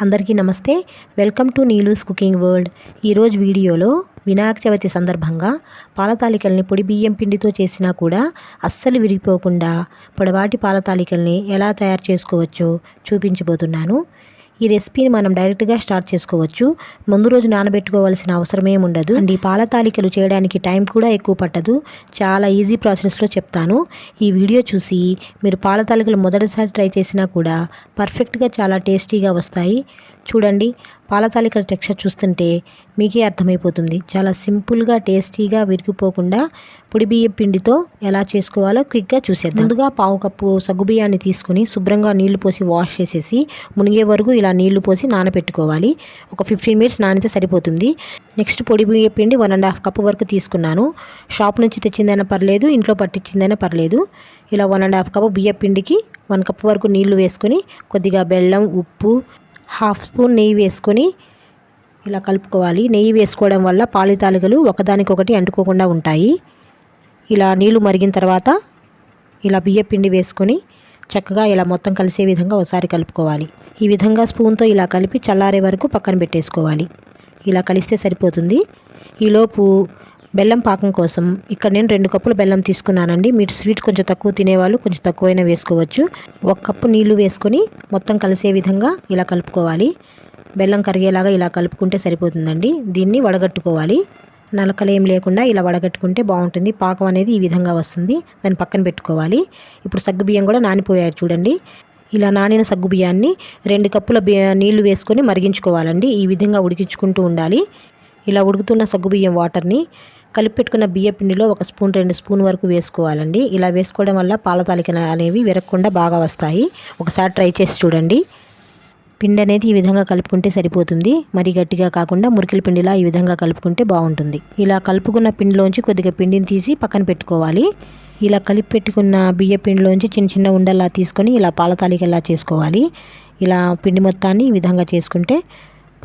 అందరికీ నమస్తే. Welcome to Neelu's cooking world. ఈరోజు వీడియోలో వినాయక చవితి సందర్భంగా పాల తాలికల్ని పొడి బియ్యం పిండితో చేసినా కూడా అస్సలు విరిగిపోకుండా పొడవాటి పాల తాలికల్ని ఎలా తయారు చేసుకోవచ్చో చూపించబోతున్నాను. ఈ రెసిపీని మనం డైరెక్ట్గా స్టార్ట్ చేసుకోవచ్చు. ముందు రోజు నానబెట్టుకోవాల్సిన అవసరమే ఉండదు అండ్ ఈ పాల తాలికలు చేయడానికి టైం కూడా ఎక్కువ పట్టదు. చాలా ఈజీ ప్రాసెస్లో చెప్తాను. ఈ వీడియో చూసి మీరు పాల తాలికలు మొదటిసారి ట్రై చేసినా కూడా పర్ఫెక్ట్గా చాలా టేస్టీగా వస్తాయి. చూడండి, పాల తాలికల టెక్స్చర్ చూస్తుంటే మీకే అర్థమైపోతుంది. చాలా సింపుల్గా టేస్టీగా విరిగిపోకుండా పొడి బియ్యం పిండితో ఎలా చేసుకోవాలో క్విక్గా చూసేద్దాం. ముందుగా పావు కప్పు సగ్గుబియ్యాన్ని తీసుకుని శుభ్రంగా నీళ్లు పోసి వాష్ చేసేసి మునిగే వరకు ఇలా నీళ్లు పోసి నానబెట్టుకోవాలి. ఒక 15 మినిట్స్ నానితే సరిపోతుంది. నెక్స్ట్ పొడి బియ్యం పిండి 1.5 కప్పు వరకు తీసుకున్నాను. షాప్ నుంచి తెచ్చిందైనా పర్లేదు, ఇంట్లో పట్టించిందైనా పర్లేదు. ఇలా 1.5 కప్పు బియ్యం పిండికి 1 కప్పు వరకు నీళ్లు వేసుకొని కొద్దిగా బెల్లం, ఉప్పు, 1/2 స్పూన్ నెయ్యి వేసుకొని ఇలా కలుపుకోవాలి. నెయ్యి వేసుకోవడం వల్ల పాల తాలికలు ఒకదానికొకటి అంటుకోకుండా ఉంటాయి. ఇలా నీళ్లు మరిగిన తర్వాత ఇలా బియ్యం పిండి వేసుకొని చక్కగా ఇలా మొత్తం కలిసే విధంగా ఒకసారి కలుపుకోవాలి. ఈ విధంగా స్పూన్తో ఇలా కలిపి చల్లారే వరకు పక్కన పెట్టేసుకోవాలి. ఇలా కలిస్తే సరిపోతుంది. ఈలోపు బెల్లం పాకం కోసం ఇక్కడ నేను 2 కప్పుల బెల్లం తీసుకున్నానండి. మీరు స్వీట్ కొంచెం తక్కువ తినేవాళ్ళు కొంచెం తక్కువైనా వేసుకోవచ్చు. 1 కప్పు నీళ్లు వేసుకొని మొత్తం కలిసే విధంగా ఇలా కలుపుకోవాలి. బెల్లం కరిగేలాగా ఇలా కలుపుకుంటే సరిపోతుందండి. దీన్ని వడగట్టుకోవాలి. నలకలేం లేకుండా ఇలా వడగట్టుకుంటే బాగుంటుంది. పాకం అనేది ఈ విధంగా వస్తుంది. దాన్ని పక్కన పెట్టుకోవాలి. ఇప్పుడు సగ్గుబియ్యం కూడా నానిపోయాయి చూడండి. ఇలా నానిన సగ్గుబియ్యాన్ని 2 కప్పుల నీళ్లు వేసుకొని మరిగించుకోవాలండి. ఈ విధంగా ఉడికించుకుంటూ ఉండాలి. ఇలా ఉడుకుతున్న సగ్గుబియ్యం వాటర్ని కలిపి పెట్టుకున్న బియ్య పిండిలో 1 స్పూన్ 2 స్పూన్ వరకు వేసుకోవాలండి. ఇలా వేసుకోవడం వల్ల పాల తాలికలు అనేవి విరగకుండా బాగా వస్తాయి. ఒకసారి ట్రై చేసి చూడండి. పిండి అనేది ఈ విధంగా కలుపుకుంటే సరిపోతుంది. మరి గట్టిగా కాకుండా మురికిల పిండిలా ఈ విధంగా కలుపుకుంటే బాగుంటుంది. ఇలా కలుపుకున్న పిండిలోంచి కొద్దిగా పిండిని తీసి పక్కన పెట్టుకోవాలి. ఇలా కలిపి పెట్టుకున్న బియ్య పిండిలోంచి చిన్న చిన్న ఉండల్లా తీసుకొని ఇలా పాల తాలికల్లా చేసుకోవాలి. ఇలా పిండి మొత్తాన్ని ఈ విధంగా చేసుకుంటే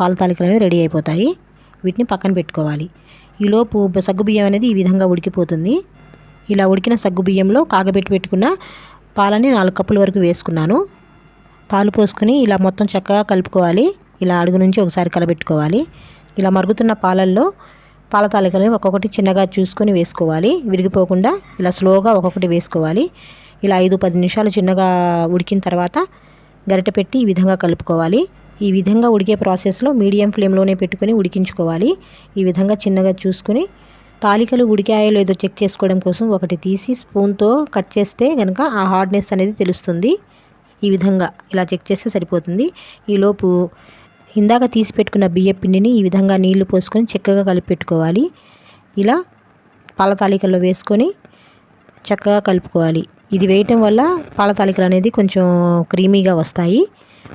పాల తాలికలు అనేవి రెడీ అయిపోతాయి. వీటిని పక్కన పెట్టుకోవాలి. ఈలోపు సగ్గుబియ్యం అనేది ఈ విధంగా ఉడికిపోతుంది. ఇలా ఉడికిన సగ్గుబియ్యంలో కాగబెట్టి పెట్టుకున్న పాలని 4 కప్పుల వరకు వేసుకున్నాను. పాలు పోసుకొని ఇలా మొత్తం చక్కగా కలుపుకోవాలి. ఇలా అడుగు నుంచి ఒకసారి కలబెట్టుకోవాలి. ఇలా మరుగుతున్న పాలల్లో పాల తాలికలని ఒక్కొక్కటి చిన్నగా చూసుకొని వేసుకోవాలి. విరిగిపోకుండా ఇలా స్లోగా ఒక్కొక్కటి వేసుకోవాలి. ఇలా 5-10 నిమిషాలు చిన్నగా ఉడికిన తర్వాత గరిటె పెట్టి ఈ విధంగా కలుపుకోవాలి. ఈ విధంగా ఉడికే ప్రాసెస్లో మీడియం ఫ్లేమ్లోనే పెట్టుకొని ఉడికించుకోవాలి. ఈ విధంగా చిన్నగా చూసుకొని తాలికలు ఉడికాయో లేదో చెక్ చేసుకోవడం కోసం ఒకటి తీసి స్పూన్తో కట్ చేస్తే కనుక ఆ హార్డ్నెస్ అనేది తెలుస్తుంది. ఈ విధంగా ఇలా చెక్ చేస్తే సరిపోతుంది. ఈలోపు ఇందాక తీసి పెట్టుకున్న బియ్యం పిండిని ఈ విధంగా నీళ్లు పోసుకొని చక్కగా కలిపి పెట్టుకోవాలి. ఇలా పాల తాలికల్లో వేసుకొని చక్కగా కలుపుకోవాలి. ఇది వేయటం వల్ల పాల తాలికలు అనేది కొంచెం క్రీమీగా వస్తాయి.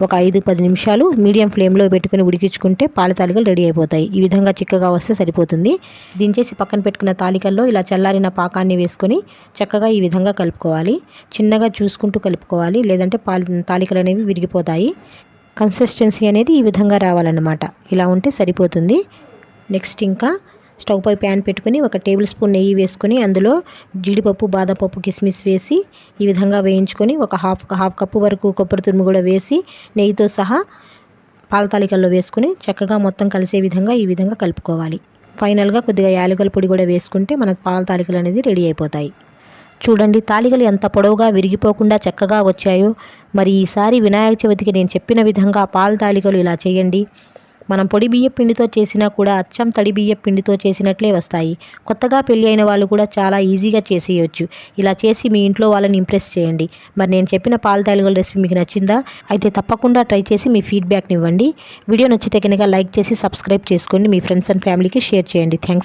ఒక 5-10 నిమిషాలు మీడియం ఫ్లేమ్లో పెట్టుకుని ఉడికించుకుంటే పాల తాలికలు రెడీ అయిపోతాయి. ఈ విధంగా చిక్కగా వస్తే సరిపోతుంది. దించేసి పక్కన పెట్టుకున్న తాలికల్లో ఇలా చల్లారిన పాకాన్ని వేసుకొని చక్కగా ఈ విధంగా కలుపుకోవాలి. చిన్నగా చూసుకుంటూ కలుపుకోవాలి, లేదంటే తాలికలు అనేవి విరిగిపోతాయి. కన్సిస్టెన్సీ అనేది ఈ విధంగా రావాలన్నమాట. ఇలా ఉంటే సరిపోతుంది. నెక్స్ట్ ఇంకా స్టవ్ పై ప్యాన్ పెట్టుకుని 1 టేబుల్ స్పూన్ నెయ్యి వేసుకొని అందులో జీడిపప్పు, బాదం పప్పు, కిస్మిస్ వేసి ఈ విధంగా వేయించుకొని ఒక హాఫ్ కప్పు వరకు కొబ్బరి తురుము కూడా వేసి నెయ్యితో సహా పాల తాలికల్లో వేసుకొని చక్కగా మొత్తం కలిసే విధంగా ఈ విధంగా కలుపుకోవాలి. ఫైనల్గా కొద్దిగా యాలకుల పొడి కూడా వేసుకుంటే మన పాల తాలికలు అనేది రెడీ అయిపోతాయి. చూడండి, తాలికలు ఎంత పొడవుగా విరిగిపోకుండా చక్కగా వచ్చాయో. మరి ఈసారి వినాయక చవితికి నేను చెప్పిన విధంగా పాల తాలికలు ఇలా చేయండి. మనం పొడి బియ్యం పిండితో చేసినా కూడా అచ్చం తడి బియ్యం పిండితో చేసినట్లే వస్తాయి. కొత్తగా పెళ్ళి అయిన వాళ్ళు కూడా చాలా ఈజీగా చేసేయచ్చు. ఇలా చేసి మీ ఇంట్లో వాళ్ళని ఇంప్రెస్ చేయండి. మరి నేను చెప్పిన పాల తాలికల రెసిపీ మీకు నచ్చిందా? అయితే తప్పకుండా ట్రై చేసి మీ ఫీడ్బ్యాక్ని ఇవ్వండి. వీడియో నచ్చితే కనుక లైక్ చేసి సబ్స్క్రైబ్ చేసుకోండి. మీ ఫ్రెండ్స్ అండ్ ఫ్యామిలీకి షేర్ చేయండి. థ్యాంక్స్.